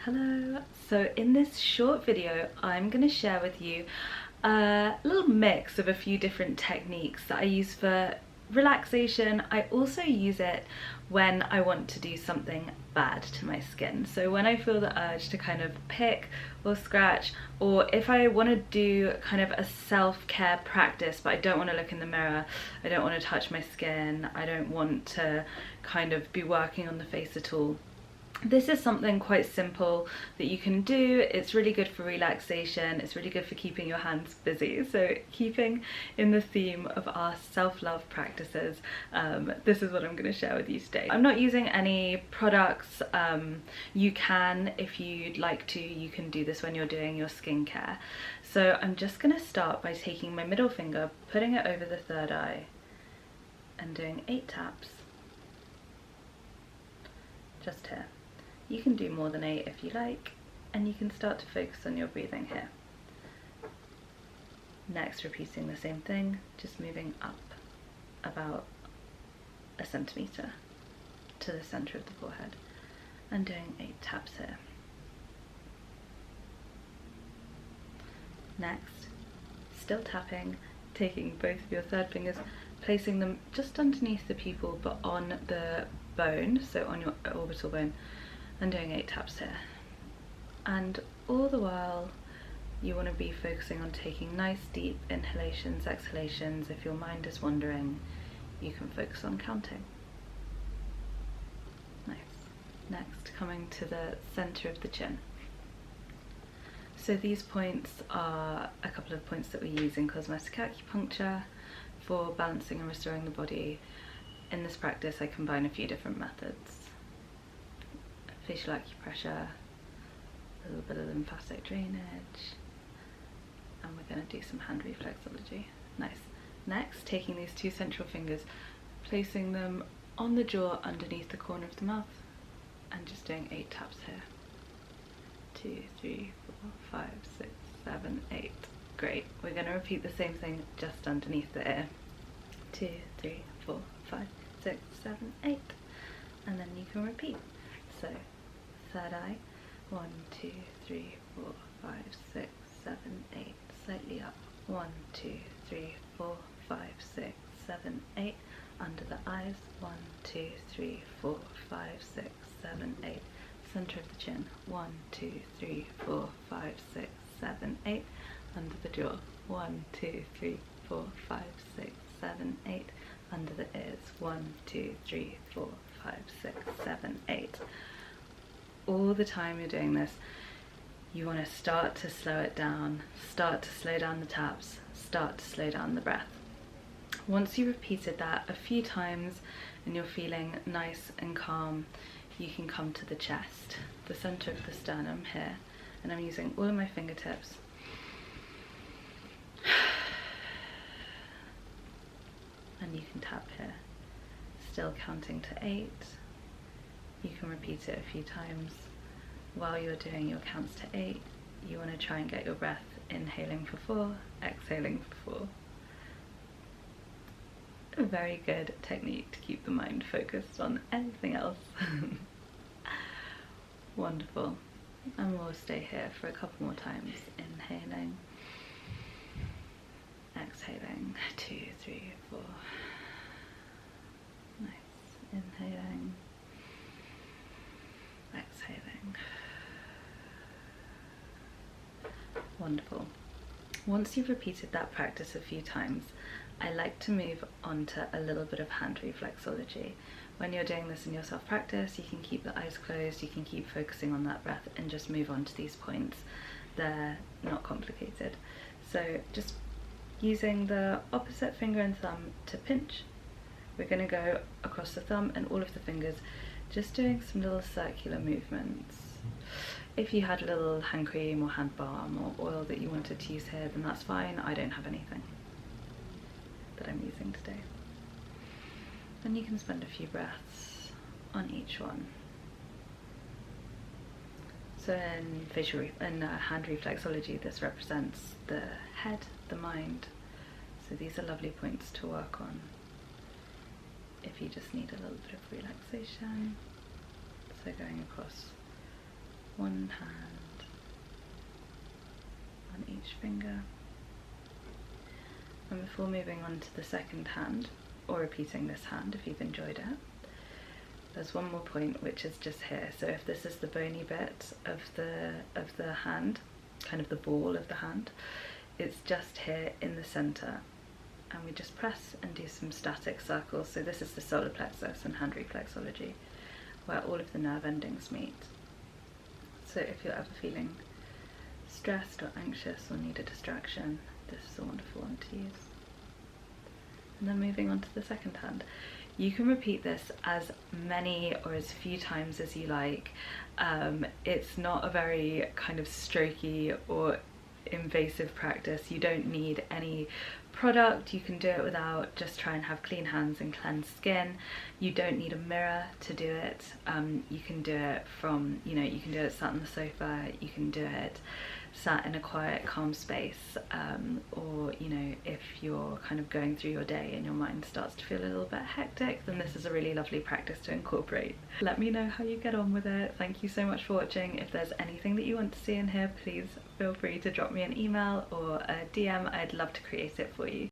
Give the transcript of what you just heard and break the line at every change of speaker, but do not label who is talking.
Hello. So in this short video I'm going to share with you a little mix of a few different techniques that I use for relaxation. I also use it when I want to do something bad to my skin. So when I feel the urge to kind of pick or scratch, or if I want to do kind of a self-care practice but I don't want to look in the mirror, I don't want to touch my skin, I don't want to kind of be working on the face at all, this is something quite simple that you can do. It's really good for relaxation, it's really good for keeping your hands busy. So keeping in the theme of our self-love practices, this is what I'm going to share with you today. I'm not using any products. You can, if you'd like to, you can do this when you're doing your skincare. So I'm just going to start by taking my middle finger, putting it over the third eye and doing 8 taps just here. You can do more than 8 if you like, and you can start to focus on your breathing here. Next, repeating the same thing, just moving up about a centimetre to the centre of the forehead, and doing 8 taps here. Next, still tapping, taking both of your third fingers, placing them just underneath the pupil but on the bone, so on your orbital bone, and doing 8 taps here. And all the while you want to be focusing on taking nice deep inhalations, exhalations. If your mind is wandering, you can focus on counting. Nice. Next, coming to the center of the chin. So these points are a couple of points that we use in cosmetic acupuncture for balancing and restoring the body. In this practice I combine a few different methods. Facial acupressure, a little bit of lymphatic drainage, and we're going to do some hand reflexology. Nice. Next, taking these 2 central fingers, placing them on the jaw underneath the corner of the mouth, and just doing 8 taps here. 2, 3, 4, 5, 6, 7, 8. Great. We're going to repeat the same thing just underneath the ear. 2, 3, 4, 5, 6, 7, 8. And then you can repeat. So third eye, 1, 2, 3, 4, 5, 6, 7, 8, slightly up, 1, 2, 3, 4, 5, 6, 7, 8, under the eyes, 1, 2, 3, 4, 5, 6, 7, 8, center of the chin, 1, 2, 3, 4, 5, 6, 7, 8, under the jaw, 1, 2, 3, 4, 5, 6, 7, 8, under the ears, 1, 2, 3, 4, 5, 6, 7, 8. All the time you're doing this, you want to start to slow it down, start to slow down the taps, start to slow down the breath. Once you've repeated that a few times and you're feeling nice and calm, you can come to the chest, the center of the sternum here, and I'm using all of my fingertips. And you can tap here, still counting to 8. You can repeat it a few times. While you're doing your counts to 8, you want to try and get your breath inhaling for 4, exhaling for 4. A very good technique to keep the mind focused on anything else. Wonderful. And we'll stay here for a couple more times. Inhaling, exhaling, 2, 3, 4. Nice. Inhaling, exhaling. Wonderful. Once you've repeated that practice a few times, I like to move on to a little bit of hand reflexology. When you're doing this in your self-practice, you can keep the eyes closed, you can keep focusing on that breath and just move on to these points. They're not complicated. So just using the opposite finger and thumb to pinch, we're going to go across the thumb and all of the fingers, just doing some little circular movements. If you had a little hand cream or hand balm or oil that you wanted to use here, then that's fine. I don't have anything that I'm using today. And you can spend a few breaths on each one. So in hand reflexology, this represents the head, the mind. So these are lovely points to work on if you just need a little bit of relaxation. So going across one hand on each finger. And before moving on to the second hand, or repeating this hand if you've enjoyed it, there's one more point which is just here. So if this is the bony bit of the hand, kind of the ball of the hand, it's just here in the center, and we just press and do some static circles. So this is the solar plexus in hand reflexology, where all of the nerve endings meet. So if you're ever feeling stressed or anxious or need a distraction, this is a wonderful one to use. And then moving on to the second hand. You can repeat this as many or as few times as you like. It's not a very kind of strokey or invasive practice. You don't need any product. You can do it without. Just try and have clean hands and cleansed skin. You don't need a mirror to do it. You can do it from, you can do it sat on the sofa, you can do it sat in a quiet, calm space, or if you're kind of going through your day and your mind starts to feel a little bit hectic, then this is a really lovely practice to incorporate. Let me know how you get on with it. Thank you so much for watching. If there's anything that you want to see in here, please feel free to drop me an email or a DM. I'd love to create it for you.